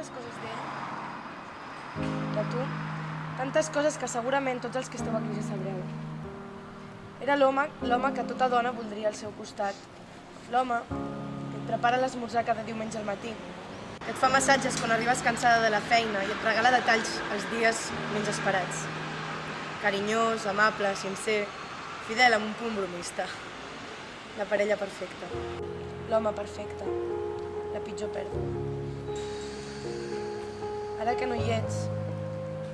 tantes coses d'ell, de tu, tantes coses que segurament tots els que esteu aquí ja sabreu. Era l'home que tota dona voldria al seu costat. L'home que et prepara l'esmorzar cada diumenge al matí, que et fa massatges quan arribes cansada de la feina i et regala detalls els dies menys esperats. Carinyós, amable, sincer, fidel amb un punt bromista. La parella perfecta. L'home perfecte. La pitjor pèrdua. Ara que no hi ets,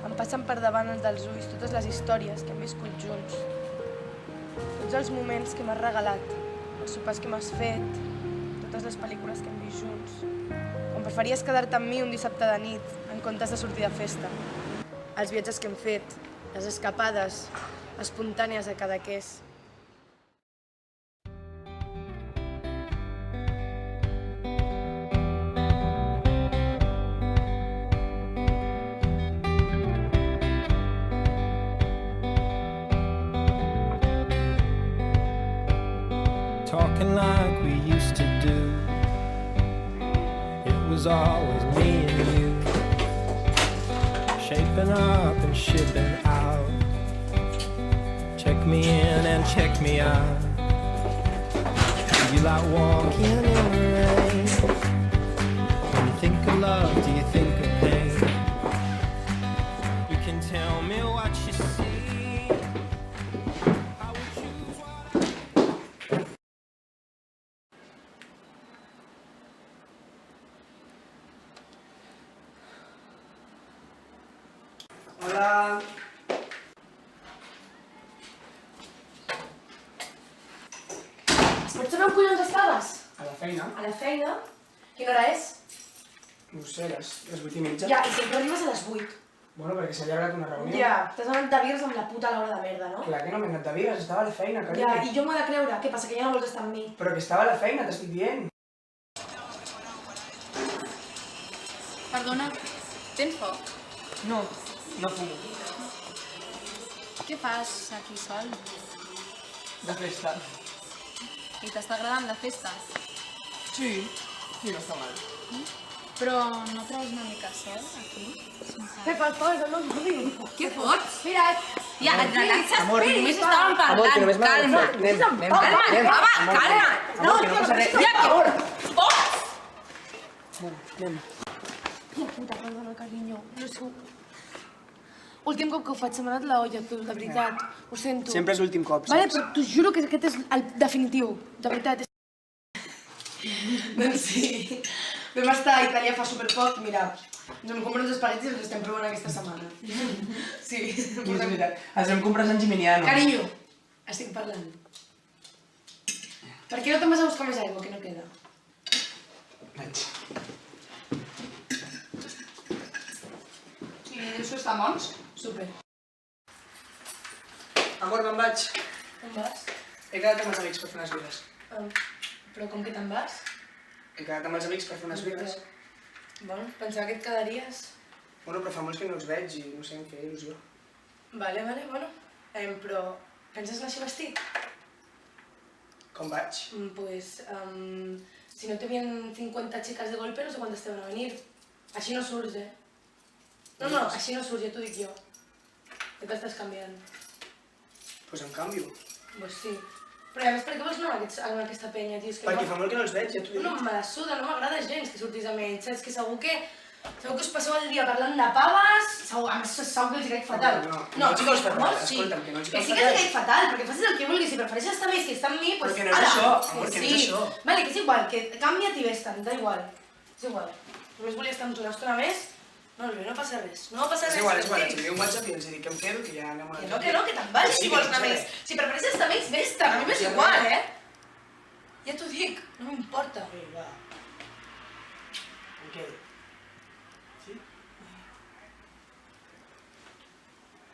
em passen per davant dels ulls totes les històries que hem viscut junts. Tots els moments que m'has regalat, els sopars que m'has fet, totes les pel·lícules que hem vist junts. Quan preferies quedar-te amb mi un dissabte de nit, en comptes de sortir de festa. Els viatges que hem fet, les escapades espontànies a Cadaqués. Talking like we used to do. It was always me and you, shaping up and shipping out. Check me in and check me out. Do you like walking in the rain? When you think of love, do you think of pain? You can tell me what you see. Hola. Pots saber on collons estaves? A la feina? A la feina? Quina hora és? No ho sé, les 8:30. Ja, i sempre arribes a les 8. Bueno, perquè s'ha allargat una reunió. Ja, t'has anat de vires amb la puta l'hora de merda, no? Clar que no m'he anat de vires, estava a la feina, carinyo. Ja, i jo m'ho he de creure. Què passa, que ja no vols estar amb mi? Però que estava a la feina, t'estic dient. Perdona, tens foc? No, no fumo. Què fas aquí sol? De festa. I t'està agradant la festa? Sí, sí, no està mal. Però no treus una mica sol aquí? Què fas, posa, no em dius. Què fots? Mira't. Ja, et relaxes, Amor, només estàvem parlant. que només m'ha Calma. de fer. Anem, Calma, anem. va, Amor, calma. Amor, que no passa res. Ja, que... Amor. Fots! Anem. Ja puta, perdona, carinyo. No sé... Últim cop que ho faig, se m'ha anat la olla, tu, de veritat. Ho sento. Sempre és l'últim cop, Vale, saps? però t'ho juro que aquest és el definitiu. De veritat. Doncs sí. Vam estar a Itàlia fa superpoc, mira. Ens vam comprar uns espaguetis i els estem provant aquesta setmana. Sí. És veritat. Els vam comprar a Sant Gimignano. Carinyo, estic parlant. Per què no te'n vas a buscar més aigua, que no queda? Vaig. I això està bons? Super. Amor, me'n vaig. On vas? He quedat amb els amics per fer unes birres. Però com que te'n vas? He quedat amb els amics per fer unes birres. Bueno, pensava que et quedaries. Bueno, però fa molts que no els veig i no sé, em feia il·lusió. Vale, bueno. Però penses anar així vestit? Com vaig? Pues, si no te vienen 50 chicas de golpe, no sé quantes te van a venir. Així no surts, eh? No, així no surts, ja t'ho dic jo. Que t'estàs canviant. Pues em canvio. Pues sí. Però a més, per què vols anar amb aquesta penya, tio? És que Perquè no... fa molt que no els veig, ja t'ho dic. No, me la suda, no m'agrada gens que sortis amb ells, saps? Que segur que us passeu el dia parlant de paves, segur, a més segur que els hi caic fatal. No els hi caic fatal, escolta'm, que no els hi Que caic sí que els hi caic fatal, perquè facis el que vulguis, si prefereixes estar amb ells que estar amb mi, doncs... Però que no és això, amor, que no és això. Vale, que és igual, que canvia't i vés-te'n, da igual. És igual. Només volia estar amb tu una estona més, no passa res. No passa res. És igual, els envio un WhatsApp i els dic que em quedo, que ja anem a... Que no, que te'n vagis si vols anar més. Si prefereixes estar amb ells, vés-te'n, a mi m'és igual, eh? Ja t'ho dic, no m'importa. Va. Em quedo. Sí?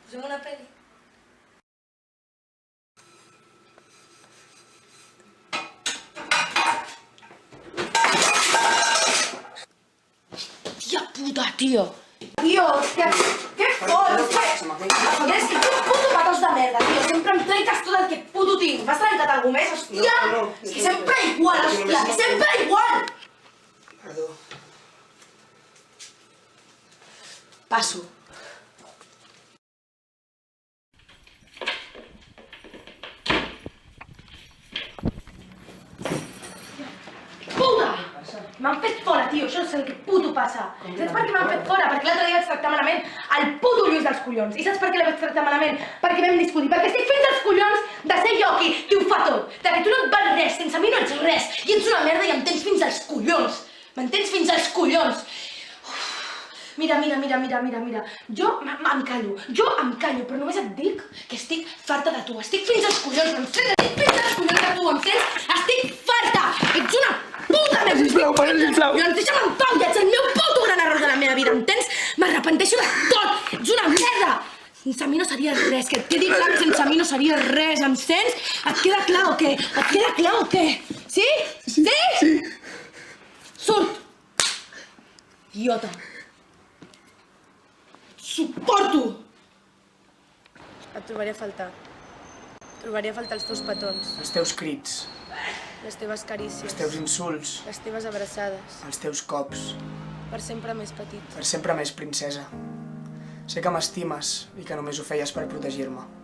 Posem una pel·li. Tia puta, tio! Tio, què fots? És que tu puto patos de merda, tio. Sempre em treques tot el que puto tinc. M'has trencat alguna més, hòstia? És que sempre igual, hòstia, que sempre igual! Perdó. Passo. Puta! M'han fet fora, tio, això és el que puto passa. Saps per què m'han fet fora? Perquè l'altre dia vaig tractar malament el puto Lluís dels collons. I saps per què el vaig tractar malament? Perquè vam discutir. Perquè estic fins als collons de ser jo qui ho fa tot. De que tu no et val res, sense mi no ets res. I ets una merda i em tens fins als collons. M'entens fins als collons. Mira. Jo em callo, però només et dic que estic farta de tu. Estic fins als collons, m'entens? Estic fins als collons de tu, m'entens? Estic farta! Ets una puta merda! Sisplau, para, sisplau! Llavors deixa'm en pau, ja ets el meu puto gran error de la meva vida, m'entens? M'arrepenteixo de tot! Ets una merda! Sense mi no seria res, que et quedi clar que sense mi no seria res, em sents? Et queda clar o què? Et queda clar o què? Sí? Sí? Sí! Surt! Idiota! Suporto! Et trobaria a faltar. Trobaria a faltar els teus petons, Els teus crits, les teves carícies, els teus insults, les teves abraçades, els teus cops, per sempre més petit. per sempre més princesa. Sé que m'estimes i que només ho feies per protegir-me.